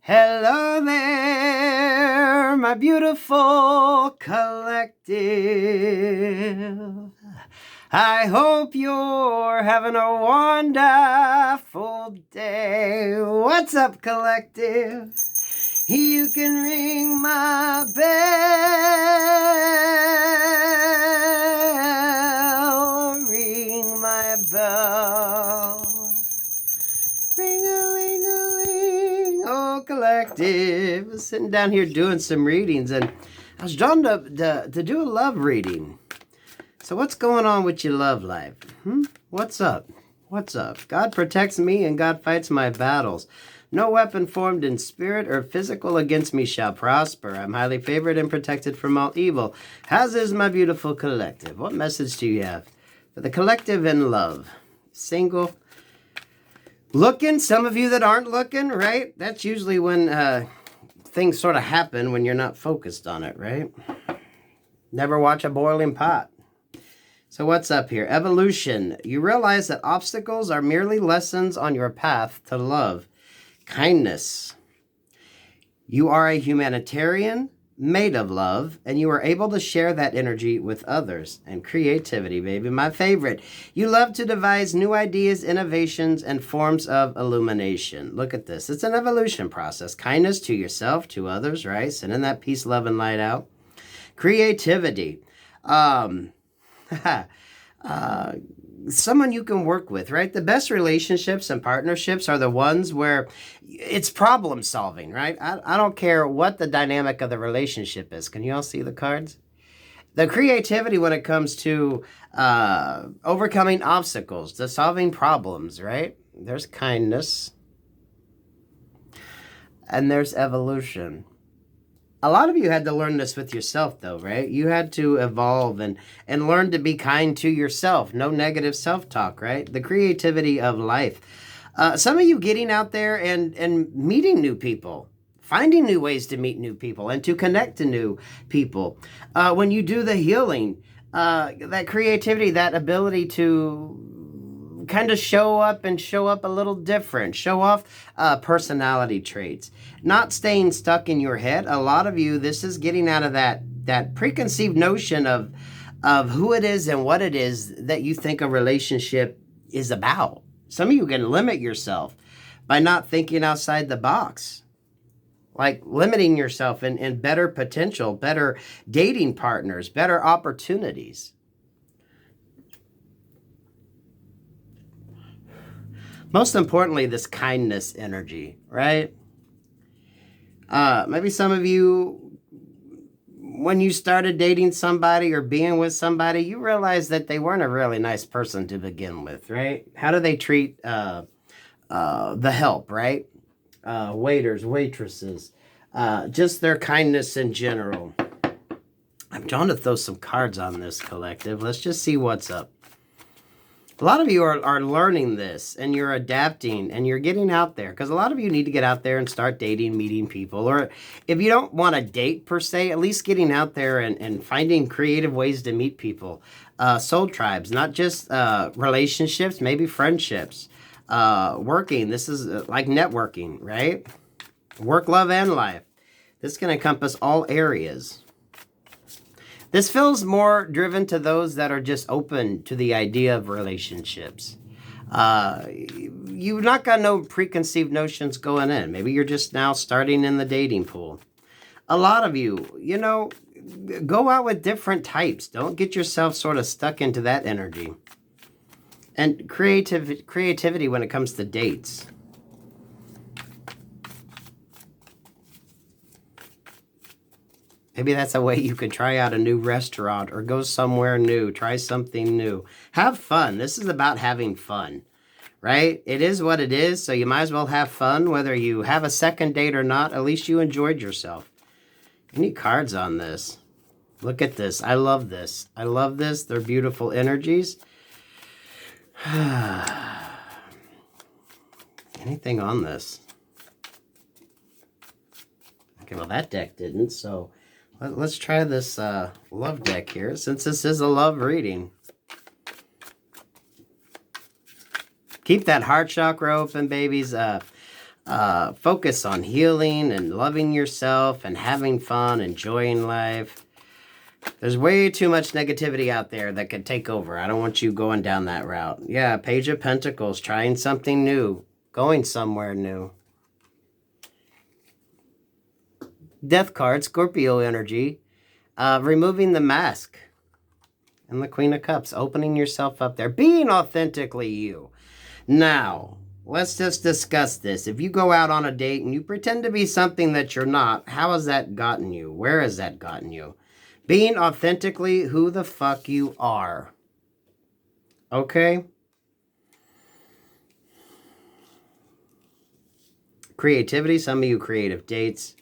Hello there, my beautiful collective. I hope you're having a wonderful day. What's up, collective? You can ring my bell, ring my bell. Ring-a-ling-a-ling, oh collective. Sitting down here doing some readings, and I was drawn to do a love reading. So what's going on with your love life? What's up? What's up? God protects me and God fights my battles. No weapon formed in spirit or physical against me shall prosper. I'm highly favored and protected from all evil. As is my beautiful collective. What message do you have for the collective in love? Single? Looking? Some of you that aren't looking, right? That's usually when things sort of happen when you're not focused on it, right? Never watch a boiling pot. So what's up here? Evolution. You realize that obstacles are merely lessons on your path to love. Kindness. You are a humanitarian made of love, and you are able to share that energy with others. And creativity, baby, my favorite. You love to devise new ideas, innovations, and forms of illumination. Look at this. It's an evolution process. Kindness to yourself, to others, right? Sending that peace, love, and light out. Creativity. Someone you can work with, right? The best relationships and partnerships are the ones where it's problem solving, right? I don't care what the dynamic of the relationship is. Can you all see the cards? The creativity when it comes to overcoming obstacles, to solving problems, right? There's kindness. And there's evolution. A lot of you had to learn this with yourself, though, right? You had to evolve and learn to be kind to yourself. No negative self-talk, right? The creativity of life. Some of you getting out there and meeting new people, finding new ways to meet new people and to connect to new people. When you do the healing, that creativity, that ability to kind of show up a little different, show off personality traits, not staying stuck in your head. A lot of you, this is getting out of that preconceived notion of who it is and what it is that you think a relationship is about. Some of you can limit yourself by not thinking outside the box, like limiting yourself in better potential, better dating partners, better opportunities. Most importantly, this kindness energy, right? Maybe some of you, when you started dating somebody or being with somebody, you realized that they weren't a really nice person to begin with, right? How do they treat the help, right? Waiters, waitresses, just their kindness in general. I'm trying to throw some cards on this collective. Let's just see what's up. A lot of you are learning this, and you're adapting, and you're getting out there. Because a lot of you need to get out there and start dating, meeting people. Or if you don't want to date, per se, at least getting out there and finding creative ways to meet people. Soul tribes, not just relationships, maybe friendships. Working, this is like networking, right? Work, love, and life. This can encompass all areas. This feels more driven to those that are just open to the idea of relationships. You've not got no preconceived notions going in. Maybe you're just now starting in the dating pool. A lot of you, go out with different types. Don't get yourself sort of stuck into that energy. And creativity when it comes to dates. Maybe that's a way you could try out a new restaurant or go somewhere new, try something new. Have fun. This is about having fun, right? It is what it is, so you might as well have fun. Whether you have a second date or not, at least you enjoyed yourself. Any cards on this? Look at this. I love this. I love this. They're beautiful energies. Anything on this? Okay, well, that deck didn't, so let's try this love deck here, since this is a love reading. Keep that heart chakra open, babies. Focus on healing and loving yourself and having fun, enjoying life. There's way too much negativity out there that could take over. I don't want you going down that route. Yeah, Page of Pentacles, trying something new, going somewhere new. Death card, Scorpio energy, removing the mask. And the Queen of Cups, opening yourself up there, being authentically you. Now, let's just discuss this. If you go out on a date and you pretend to be something that you're not, how has that gotten you? Where has that gotten you? Being authentically who the fuck you are. Okay? Creativity, some of you creative dates.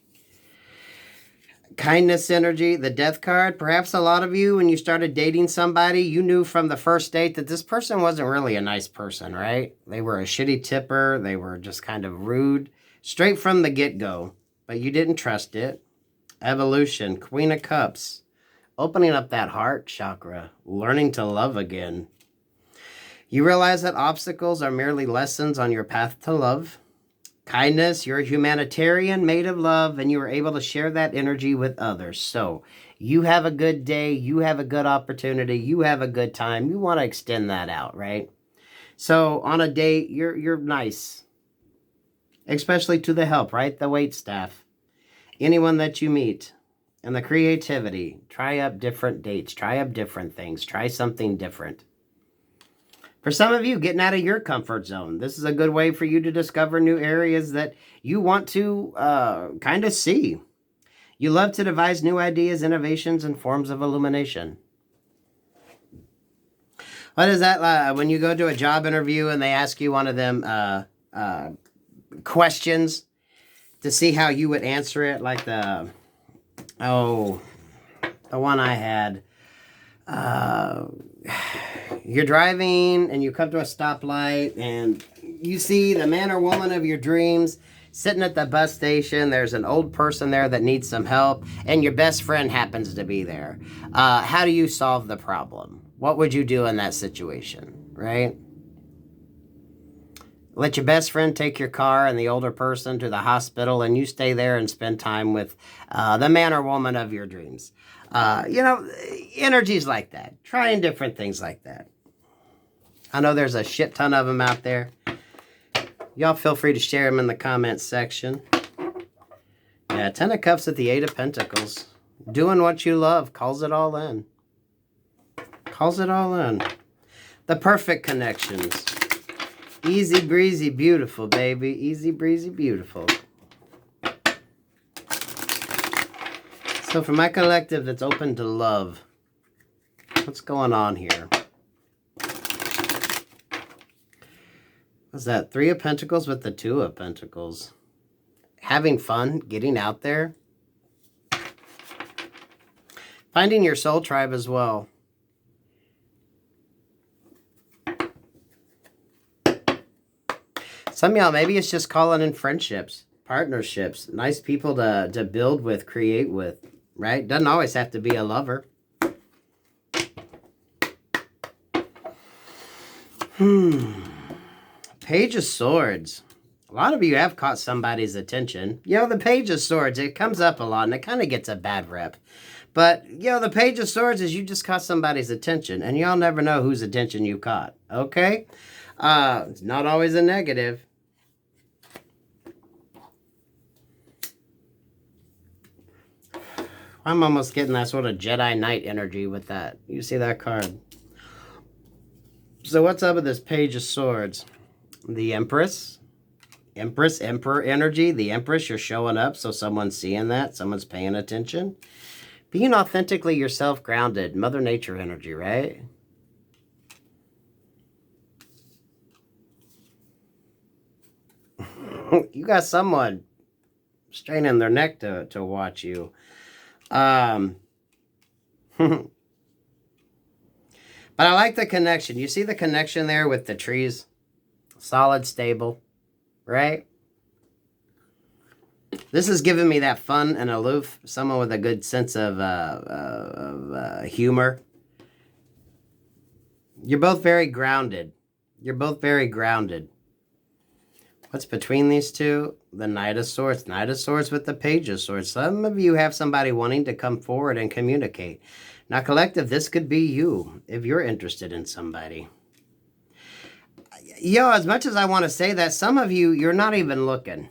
Kindness energy, the Death card. Perhaps a lot of you, when you started dating somebody, you knew from the first date that this person wasn't really a nice person, right? They were a shitty tipper. They were just kind of rude. Straight from the get-go. But you didn't trust it. Evolution, Queen of Cups. Opening up that heart chakra. Learning to love again. You realize that obstacles are merely lessons on your path to love. Kindness, you're a humanitarian made of love, and you are able to share that energy with others. So you have a good day, you have a good opportunity, you have a good time. You want to extend that out, right? So on a date, you're nice, especially to the help, right? The wait staff, anyone that you meet, and the creativity. Try up different dates, try up different things, try something different. For some of you, getting out of your comfort zone. This is a good way for you to discover new areas that you want to kind of see. You love to devise new ideas, innovations, and forms of illumination. What is that when you go to a job interview and they ask you one of them questions to see how you would answer it? Like the one I had. You're driving and you come to a stoplight and you see the man or woman of your dreams sitting at the bus station. There's an old person there that needs some help and your best friend happens to be there. How do you solve the problem? What would you do in that situation, right? Let your best friend take your car and the older person to the hospital and you stay there and spend time with the man or woman of your dreams. Energies like that. Trying different things like that. I know there's a shit ton of them out there. Y'all feel free to share them in the comments section. Yeah, 10 of Cups at the 8 of Pentacles. Doing what you love. Calls it all in. Calls it all in. The perfect connections. Easy breezy beautiful, baby. Easy breezy beautiful. So for my collective that's open to love, what's going on here? What's that? 3 of Pentacles with the 2 of Pentacles. Having fun, getting out there. Finding your soul tribe as well. Some of y'all, maybe it's just calling in friendships, partnerships, nice people to build with, create with, right? Doesn't always have to be a lover. Page of Swords. A lot of you have caught somebody's attention. The Page of Swords, it comes up a lot and it kind of gets a bad rep. But, the Page of Swords is you just caught somebody's attention and y'all never know whose attention you caught, okay? It's not always a negative. I'm almost getting that sort of Jedi Knight energy with that. You see that card. So what's up with this Page of Swords? The Empress. Emperor energy. The Empress, you're showing up, so someone's seeing that. Someone's paying attention. Being authentically yourself, grounded. Mother Nature energy, right? You got someone straining their neck to watch you. But I like the connection. You see the connection there with the trees? Solid, stable, right? This is giving me that fun and aloof. Someone with a good sense of humor. You're both very grounded. You're both very grounded. What's between these two? The Knight of Swords. Knight of Swords with the Page of Swords. Some of you have somebody wanting to come forward and communicate. Now, collective, this could be you if you're interested in somebody. Yo, as much as I want to say that, some of you, you're not even looking.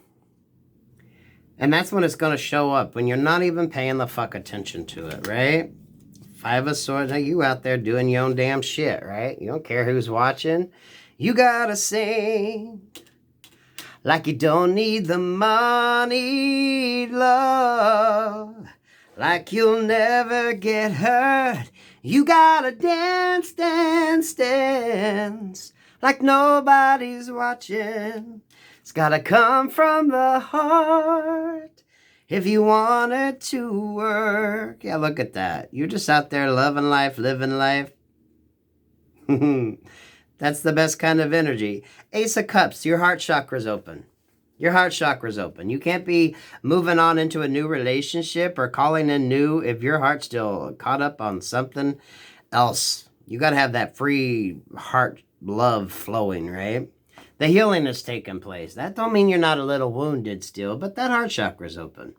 And that's when it's going to show up, when you're not even paying the fuck attention to it, right? Five of Swords. Now, you out there doing your own damn shit, right? You don't care who's watching. You gotta sing like you don't need the money, love. Like you'll never get hurt. You gotta dance, dance, dance. Like nobody's watching. It's gotta come from the heart. If you want it to work. Yeah, look at that. You're just out there loving life, living life. That's the best kind of energy. Ace of Cups, your heart chakra's open. Your heart chakra's open. You can't be moving on into a new relationship or calling in new if your heart's still caught up on something else. You got to have that free heart love flowing, right? The healing is taking place. That don't mean you're not a little wounded still, but that heart chakra's open.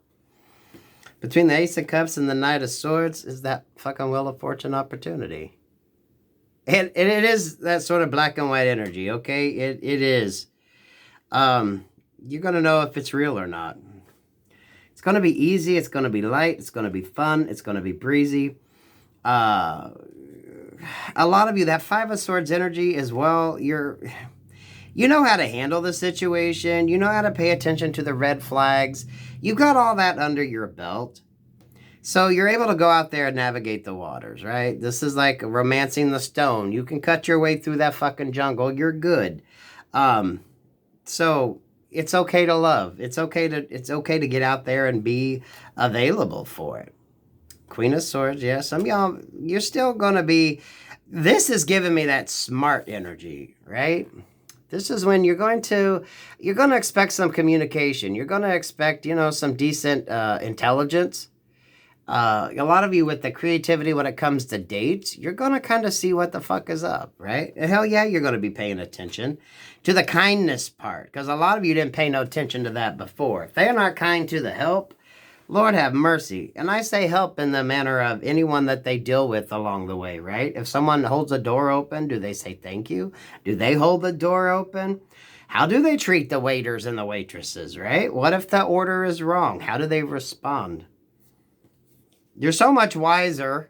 Between the Ace of Cups and the Knight of Swords is that fucking Wheel of Fortune opportunity. And it is that sort of black and white energy, okay? It is. You're going to know if it's real or not. It's going to be easy. It's going to be light. It's going to be fun. It's going to be breezy. A lot of you, that Five of Swords energy as well, you know how to handle the situation. You know how to pay attention to the red flags. You got all that under your belt. So you're able to go out there and navigate the waters, right? This is like romancing the stone. You can cut your way through that fucking jungle. You're good. So it's okay to love. It's okay to get out there and be available for it. Queen of Swords, yeah. Some of y'all, you're still going to be, this is giving me that smart energy, right? This is when you're going to expect some communication. You're going to expect, some decent intelligence. A lot of you with the creativity when it comes to dates, you're going to kind of see what the fuck is up, right? And hell yeah, you're going to be paying attention to the kindness part, because a lot of you didn't pay no attention to that before. If they're not kind to the help, Lord have mercy. And I say help in the manner of anyone that they deal with along the way, right? If someone holds a door open, do they say thank you? Do they hold the door open? How do they treat the waiters and the waitresses, right? What if the order is wrong? How do they respond? You're so much wiser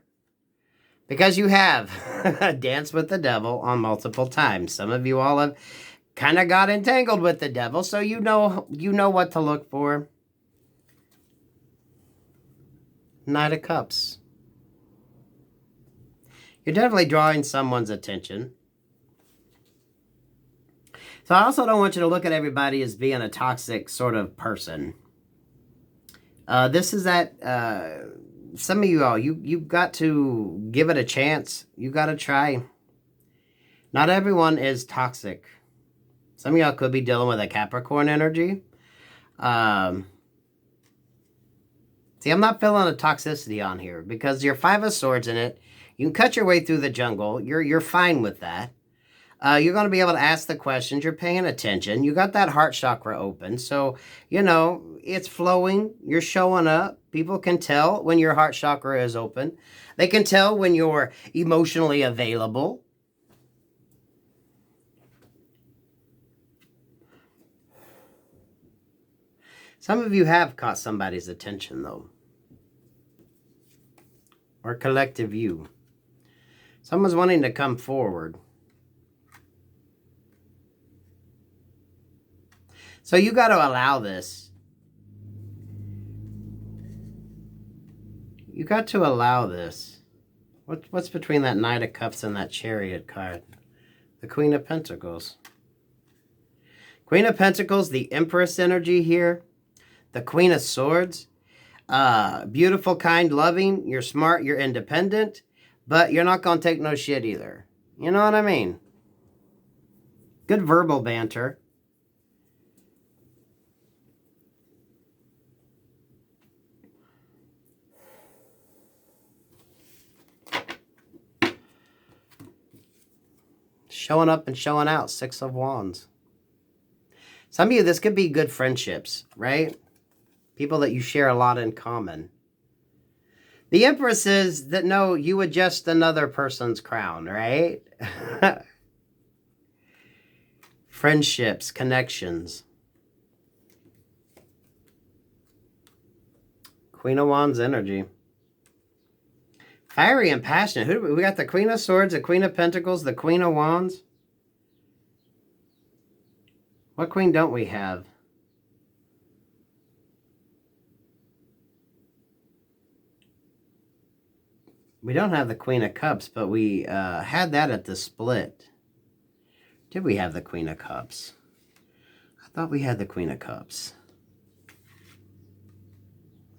because you have danced with the devil on multiple times. Some of you all have kind of got entangled with the devil, so you know what to look for. Knight of Cups. You're definitely drawing someone's attention. So I also don't want you to look at everybody as being a toxic sort of person. This is that... some of you all, you've got to give it a chance. You got to try. Not everyone is toxic. Some of y'all could be dealing with a Capricorn energy. See, I'm not feeling a toxicity on here because you're Five of Swords in it. You can cut your way through the jungle. You're fine with that. You're going to be able to ask the questions. You're paying attention. You got that heart chakra open. So, it's flowing. You're showing up. People can tell when your heart chakra is open. They can tell when you're emotionally available. Some of you have caught somebody's attention, though. Or collective you. Someone's wanting to come forward. So you got to allow this. You got to allow this. What's between that Knight of Cups and that Chariot card? The Queen of Pentacles. Queen of Pentacles, the Empress energy here. The Queen of Swords. Beautiful, kind, loving. You're smart, you're independent. But you're not going to take no shit either. You know what I mean? Good verbal banter. Showing up and showing out. Six of Wands. Some of you, this could be good friendships, right? People that you share a lot in common. The Empress is that, no, you adjust another person's crown, right? Friendships, connections. Queen of Wands energy. Fiery and passionate. Who do we got? The Queen of Swords, the Queen of Pentacles, the Queen of Wands. What queen don't we have? We don't have the Queen of Cups, but we had that at the split. Did we have the Queen of Cups? I thought we had the Queen of Cups.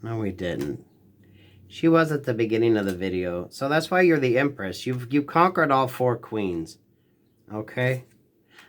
No, we didn't. She was at the beginning of the video. So that's why you're the Empress. You've conquered all 4 queens. Okay?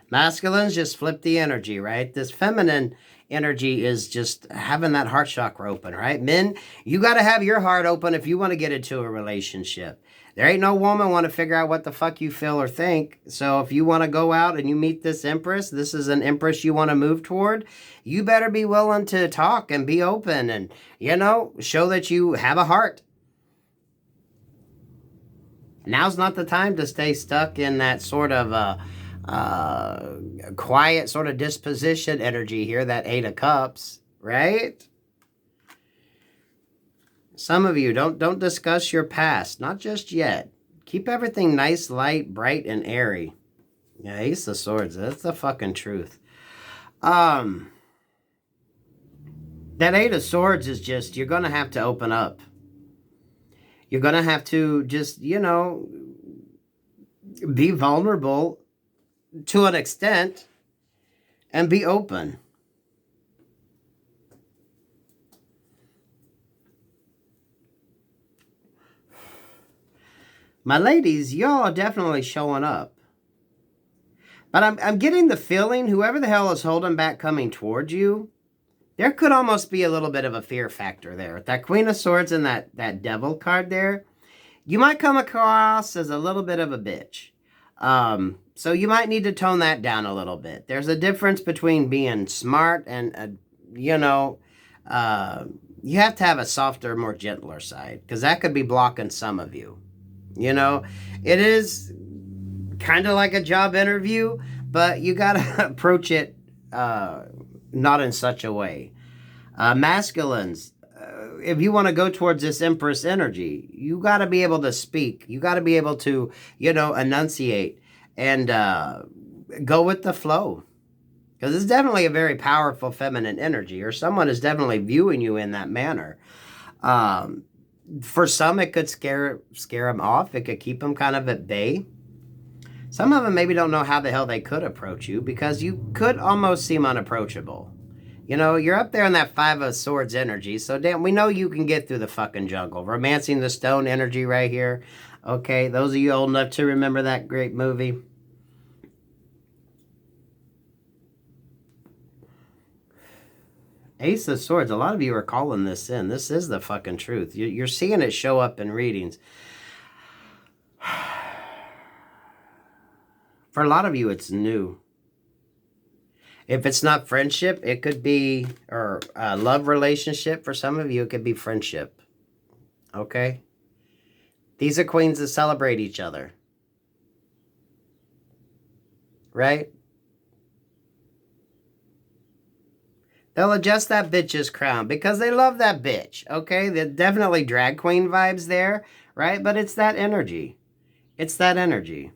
Masculines just flip the energy, right? This feminine energy is just having that heart chakra open, right? Men, you got to have your heart open if you want to get into a relationship. There ain't no woman want to figure out what the fuck you feel or think. So if you want to go out and you meet this Empress, this is an Empress you want to move toward, you better be willing to talk and be open and, you know, show that you have a heart. Now's not the time to stay stuck in that sort of quiet sort of disposition energy here, that 8 of Cups, right? Some of you, don't discuss your past, not just yet. Keep everything nice, light, bright, and airy. Yeah, Ace of Swords, that's the fucking truth. That 8 of Swords is just, you're going to have to open up. You're going to have to just, you know, be vulnerable to an extent and be open. My ladies, y'all are definitely showing up. But I'm getting the feeling whoever the hell is holding back coming towards you, there could almost be a little bit of a fear factor there. That Queen of Swords and that Devil card there, you might come across as a little bit of a bitch. So you might need to tone that down a little bit. There's a difference between being smart and, you know, you have to have a softer, more gentler side. Because that could be blocking some of you. You know, it is kind of like a job interview, but you got to approach it not in such a way. Masculines, if you want to go towards this Empress energy, you got to be able to speak. You got to be able to, you know, enunciate and go with the flow. Because it's definitely a very powerful feminine energy, or someone is definitely viewing you in that manner. For some, it could scare them off. It could keep them kind of at bay. Some of them maybe don't know how the hell they could approach you because you could almost seem unapproachable. You know, you're up there in that 5 of Swords energy, so damn, we know you can get through the fucking jungle. Romancing the Stone energy right here. Okay, those of you old enough to remember that great movie. Ace of Swords, a lot of you are calling this in. This is the fucking truth. You're seeing it show up in readings. For a lot of you, it's new. If it's not friendship, it could be, or a love relationship. For some of you, it could be friendship. Okay? These are queens that celebrate each other. Right? They'll adjust that bitch's crown because they love that bitch, okay? They're definitely drag queen vibes there, right? But it's that energy. It's that energy.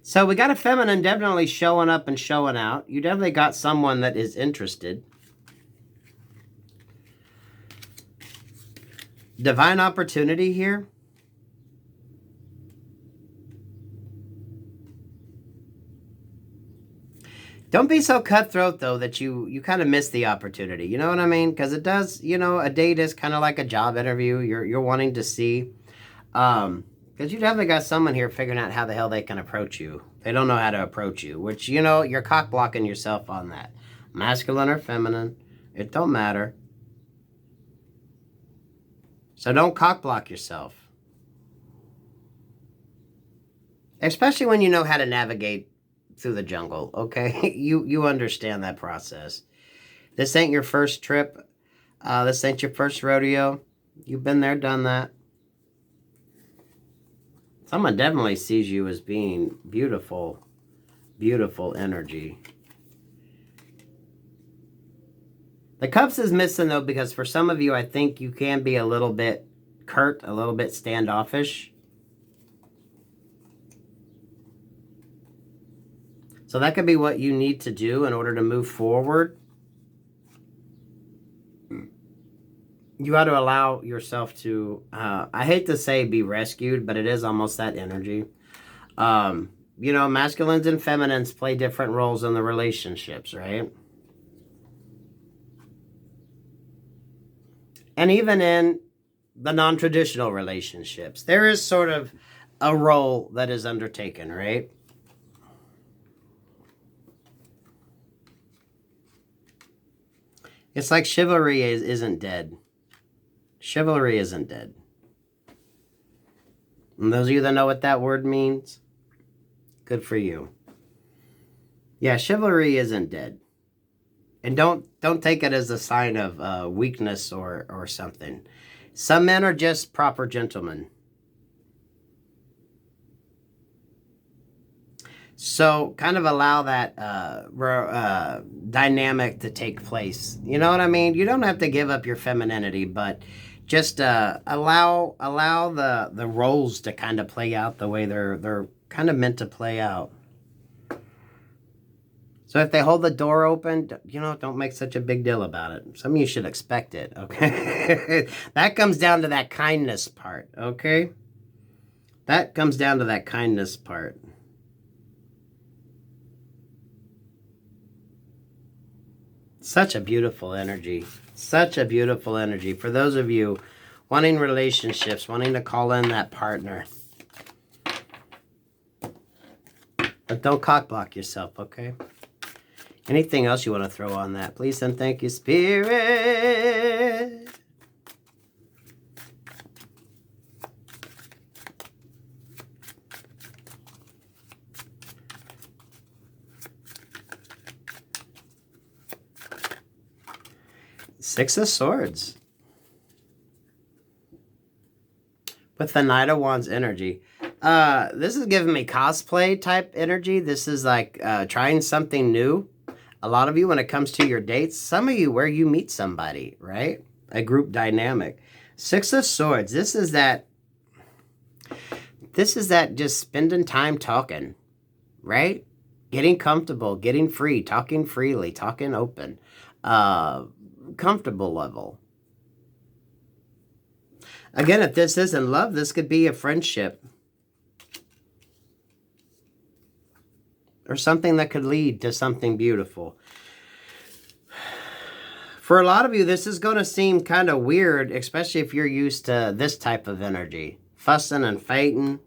So we got a feminine definitely showing up and showing out. You definitely got someone that is interested. Divine opportunity here. Don't be so cutthroat, though, that you kind of miss the opportunity. You know what I mean? Because it does, you know, a date is kind of like a job interview. You're wanting to see. Because you definitely got someone here figuring out how the hell they can approach you. They don't know how to approach you, which, you know, you're cock blocking yourself on that. Masculine or feminine, it don't matter. So don't cock block yourself. Especially when you know how to navigate through the jungle, okay? You understand that process. This ain't your first trip. This ain't your first rodeo. You've been there, done that. Someone definitely sees you as being beautiful, beautiful energy. The Cups is missing, though, because for some of you, I think you can be a little bit curt, a little bit standoffish. So that could be what you need to do in order to move forward. You got to allow yourself to, I hate to say be rescued, but it is almost that energy. You know, masculines and feminines play different roles in the relationships, right? And even in the non-traditional relationships, there is sort of a role that is undertaken, right? It's like chivalry isn't dead. Chivalry isn't dead. And those of you that know what that word means, good for you. Yeah, chivalry isn't dead. And don't take it as a sign of weakness or something. Some men are just proper gentlemen. So kind of allow that dynamic to take place. You know what I mean? You don't have to give up your femininity, but just allow the roles to kind of play out the way they're kind of meant to play out. So if they hold the door open, you know, don't make such a big deal about it. Some of you should expect it, okay? That comes down to that kindness part, okay? That comes down to that kindness part. Such a beautiful energy. Such a beautiful energy. For those of you wanting relationships, wanting to call in that partner. But don't cock block yourself, okay? Anything else you want to throw on that? Please and thank you, Spirit. Six of Swords. With the Knight of Wands energy. This is giving me cosplay type energy. This is like trying something new. A lot of you, when it comes to your dates, some of you where you meet somebody, right? A group dynamic. Six of Swords. This is that just spending time talking, right? Getting comfortable, getting free, talking freely, talking open. Comfortable level. Again, if this isn't love, this could be a friendship. Or something that could lead to something beautiful. For a lot of you, this is going to seem kind of weird, especially if you're used to this type of energy. Fussing and fighting.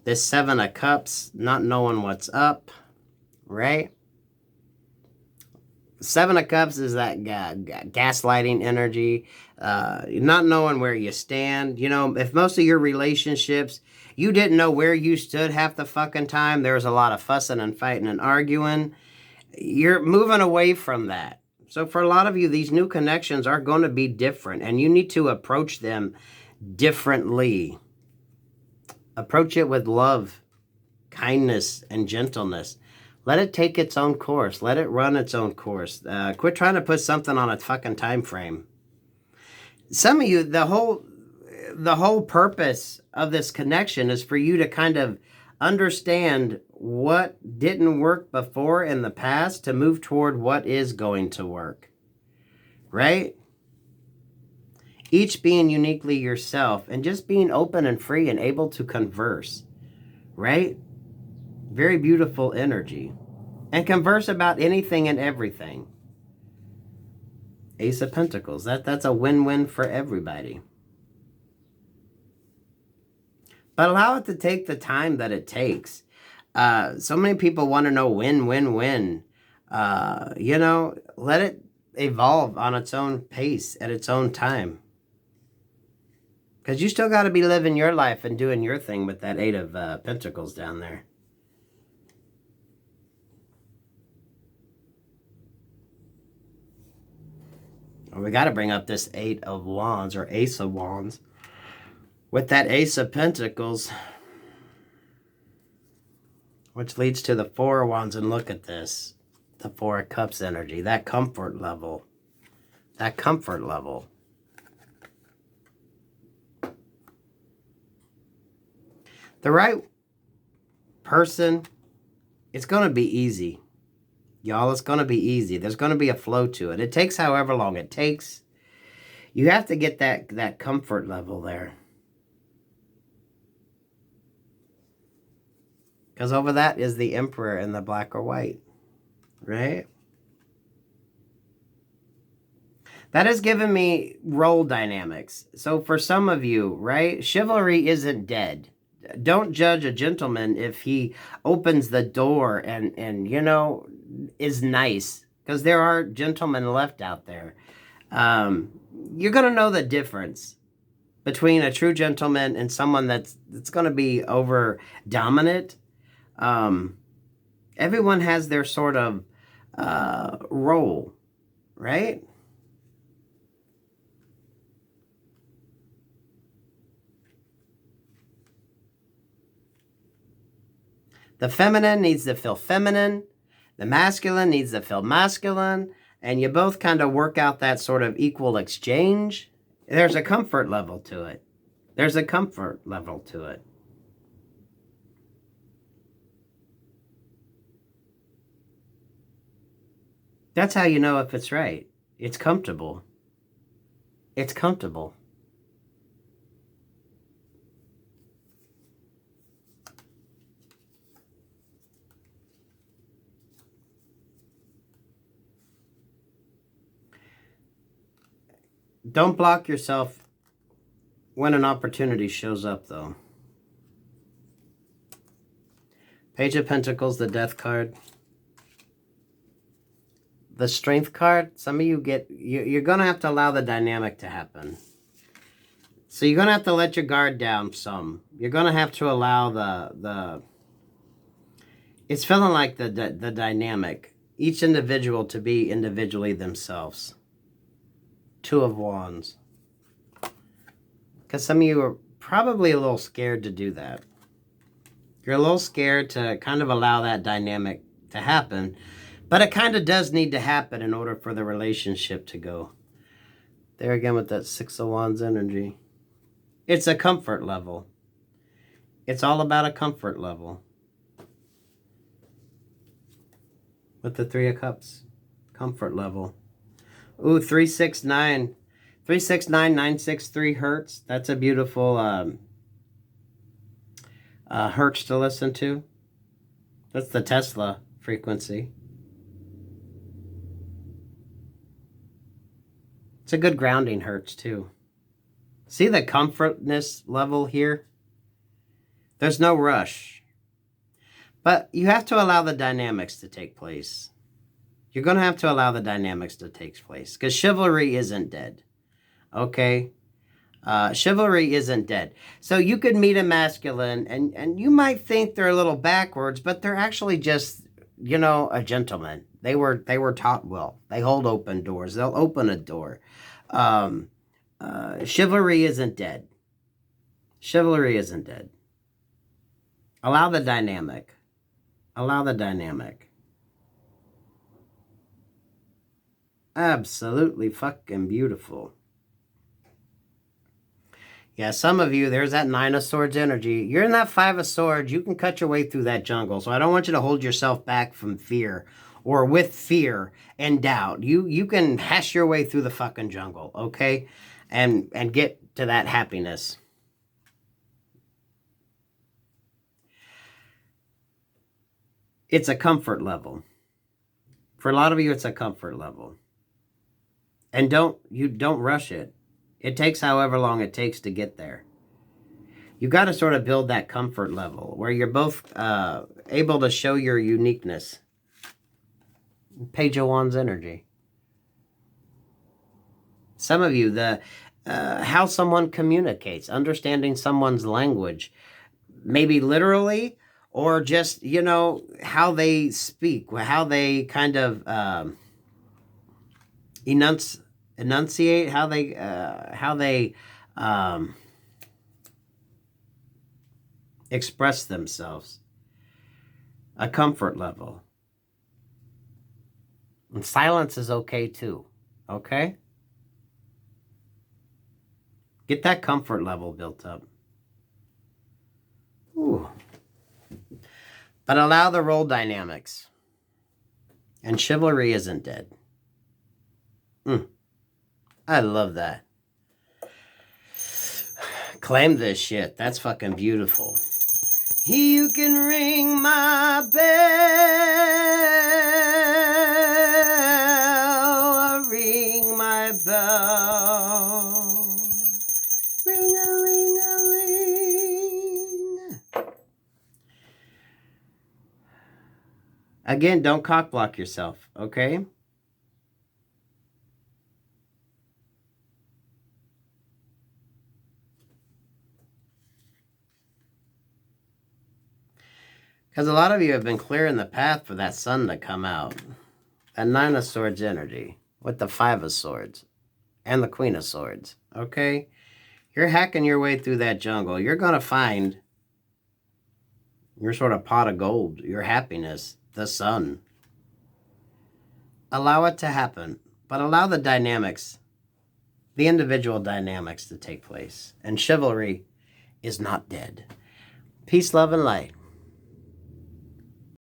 This Seven of Cups, not knowing what's up, right? Seven of Cups is that gaslighting energy, not knowing where you stand. You know, if most of your relationships, you didn't know where you stood half the fucking time, there was a lot of fussing and fighting and arguing, you're moving away from that. So for a lot of you, these new connections are going to be different, and you need to approach them differently. Approach it with love, kindness, and gentleness. Let it take its own course. Let it run its own course. Quit trying to put something on a fucking time frame. Some of you, the whole purpose of this connection is for you to kind of understand what didn't work before in the past to move toward what is going to work. Right? Each being uniquely yourself and just being open and free and able to converse. Right? Very beautiful energy. And converse about anything and everything. Ace of Pentacles. That's a win-win for everybody. But allow it to take the time that it takes. So many people want to know when. You know, let it evolve on its own pace at its own time. Because you still got to be living your life and doing your thing with that Eight of Pentacles down there. We got to bring up this Eight of Wands or Ace of Wands. With that Ace of Pentacles, which leads to the Four of Wands. And look at this. The Four of Cups energy. That comfort level. That comfort level. The right person, it's going to be easy. Y'all, it's going to be easy. There's going to be a flow to it. It takes however long it takes. You have to get that comfort level there. Because over that is the Emperor in the black or white. Right? That has given me role dynamics. So for some of you, right, chivalry isn't dead. Don't judge a gentleman if he opens the door and you know, is nice. Because there are gentlemen left out there. You're going to know the difference between a true gentleman and someone that's going to be over dominant. Everyone has their sort of role, right? The feminine needs to feel feminine. The masculine needs to feel masculine. And you both kind of work out that sort of equal exchange. There's a comfort level to it. There's a comfort level to it. That's how you know if it's right. It's comfortable. It's comfortable. Don't block yourself when an opportunity shows up, though. Page of Pentacles, the Death card. The Strength card, some of you you're going to have to allow the dynamic to happen. So you're going to have to let your guard down some. You're going to have to allow it's feeling like the dynamic, each individual to be individually themselves. Two of Wands. Because some of you are probably a little scared to do that. You're a little scared to kind of allow that dynamic to happen. But it kind of does need to happen in order for the relationship to go. There again with that Six of Wands energy. It's a comfort level. It's all about a comfort level. With the Three of Cups. Comfort level. Ooh, 369. 369963 hertz. That's a beautiful hertz to listen to. That's the Tesla frequency. It's a good grounding hertz too. See the comfortness level here? There's no rush. But you have to allow the dynamics to take place. You're going to have to allow the dynamics to take place. Because chivalry isn't dead. Okay? Chivalry isn't dead. So you could meet a masculine and you might think they're a little backwards, but they're actually just, you know, a gentleman. They were taught well. They hold open doors. They'll open a door. Chivalry isn't dead. Chivalry isn't dead. Allow the dynamic. Allow the dynamic. Absolutely fucking beautiful. Yeah, some of you, there's that Nine of Swords energy. You're in that Five of Swords. You can cut your way through that jungle. So I don't want you to hold yourself back from fear or with fear and doubt. You can hash your way through the fucking jungle, okay? And get to that happiness. It's a comfort level. For a lot of you, it's a comfort level. And don't rush it. It takes however long it takes to get there. You got to sort of build that comfort level where you're both able to show your uniqueness. Page of Wands energy. Some of you, how someone communicates, understanding someone's language, maybe literally, or just, you know, how they speak, how they kind of enunciate, how they express themselves, a comfort level. And silence is okay too, okay? Get that comfort level built up. Ooh. But allow the role dynamics. And chivalry isn't dead. I love that. Claim this shit. That's fucking beautiful. You can ring my bell. Ring my bell. Ring a ring a ring. Again, don't cock block yourself, okay? Because a lot of you have been clearing the path for that sun to come out. That Nine of Swords energy with the Five of Swords and the Queen of Swords, okay? You're hacking your way through that jungle. You're going to find your sort of pot of gold, your happiness, the sun. Allow it to happen, but allow the dynamics, the individual dynamics to take place. And chivalry is not dead. Peace, love, and light.